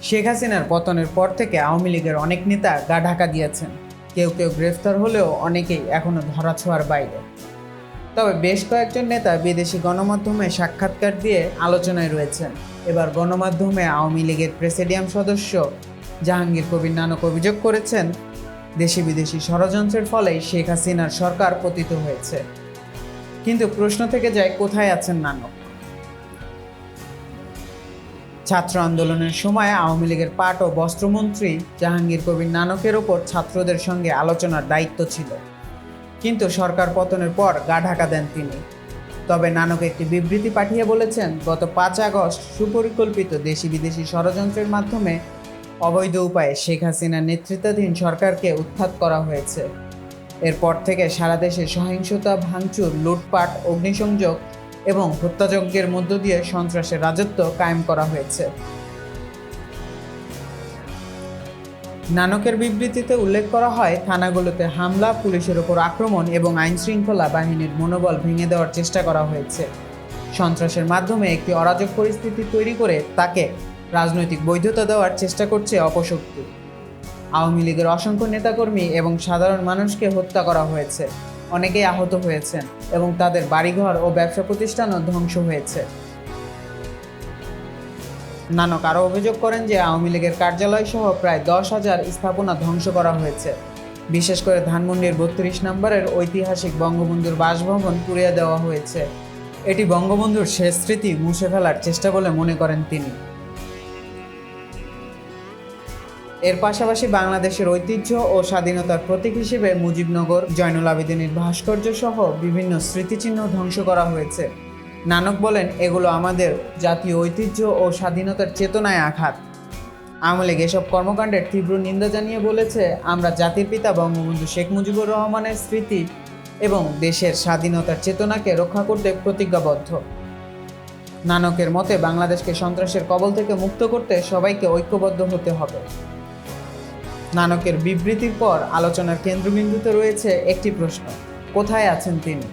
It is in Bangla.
শেখ হাসিনার পতনের পর থেকে আওয়ামী লীগের অনেক নেতা গা ঢাকা দিয়েছেন। কেউ কেউ গ্রেফতার হলেও অনেকেই এখনও ধরাছোঁয়ার বাইরে। তবে বেশ কয়েকজন নেতা বিদেশি গণমাধ্যমে সাক্ষাৎকার দিয়ে আলোচনায় রয়েছেন। এবার গণমাধ্যমে আওয়ামী লীগের প্রেসিডিয়াম সদস্য জাহাঙ্গীর কবির নানক অভিযোগ করেছেন, দেশি বিদেশি ষড়যন্ত্রের ফলেই শেখ হাসিনার সরকার পতিত হয়েছে। কিন্তু প্রশ্ন থেকে যায়, কোথায় আছেন নানক? ছাত্র আন্দোলনের সময় আওয়ামী লীগের পাট ও বস্ত্রমন্ত্রী জাহাঙ্গীর কবির নানকের ওপর ছাত্রদের সঙ্গে আলোচনার দায়িত্ব ছিল, কিন্তু সরকার পতনের পর গা ঢাকা দেন তিনি। তবে নানক একটি বিবৃতি পাঠিয়ে বলেছেন, গত 5 আগস্ট সুপরিকল্পিত দেশি বিদেশি ষড়যন্ত্রের মাধ্যমে অবৈধ উপায়ে শেখ হাসিনার নেতৃত্বাধীন সরকারকে উৎখাত করা হয়েছে। এরপর থেকে সারা দেশে সহিংসতা, ভাঙচুর, লুটপাট, অগ্নিসংযোগ এবং হত্যাযজ্ঞের মধ্য দিয়ে সন্ত্রাসের রাজত্ব কায়েম করা হয়েছে। নানকের বিবৃতিতে উল্লেখ করা হয়, থানাগুলোতে হামলা, পুলিশের ওপর আক্রমণ এবং আইনশৃঙ্খলা বাহিনীর মনোবল ভেঙে দেওয়ার চেষ্টা করা হয়েছে। সন্ত্রাসের মাধ্যমে একটি অরাজক পরিস্থিতি তৈরি করে তাকে রাজনৈতিক বৈধতা দেওয়ার চেষ্টা করছে অপশক্তি। আওয়ামী লীগের অসংখ্য নেতাকর্মী এবং সাধারণ মানুষকে হত্যা করা হয়েছে, অনেকেই আহত হয়েছেন এবং তাদের বাড়িঘর ও ব্যবসা প্রতিষ্ঠানও ধ্বংস হয়েছে। নানক আরও অভিযোগ করেন যে আওয়ামী লীগের কার্যালয় সহ প্রায় 10,000 স্থাপনা ধ্বংস করা হয়েছে। বিশেষ করে ধানমন্ডির 32 নম্বরের ঐতিহাসিক বঙ্গবন্ধুর বাসভবন পুড়িয়ে দেওয়া হয়েছে। এটি বঙ্গবন্ধুর শেষ স্মৃতি মুছে ফেলার চেষ্টা বলে মনে করেন তিনি। এর পাশাপাশি বাংলাদেশের ঐতিহ্য ও স্বাধীনতার প্রতীক হিসেবে মুজিবনগর, জয়নুল আবেদিনের ভাস্কর্য সহ বিভিন্ন স্মৃতিচিহ্ন ধ্বংস করা হয়েছে। নানক বলেন, এগুলো আমাদের জাতীয় ঐতিহ্য ও স্বাধীনতার চেতনায় আঘাত। আওয়ামী লীগ এসব কর্মকাণ্ডের তীব্র নিন্দা জানিয়ে বলেছে, আমরা জাতির পিতা বঙ্গবন্ধু শেখ মুজিবুর রহমানের স্মৃতি এবং দেশের স্বাধীনতার চেতনাকে রক্ষা করতে প্রতিজ্ঞাবদ্ধ। নানকের মতে, বাংলাদেশকে সন্ত্রাসের কবল থেকে মুক্ত করতে সবাইকে ঐক্যবদ্ধ হতে হবে। নানকের বিবৃতির পর আলোচনার কেন্দ্রবিন্দুতে রয়েছে একটি প্রশ্ন, কোথায় আছেন তিনি?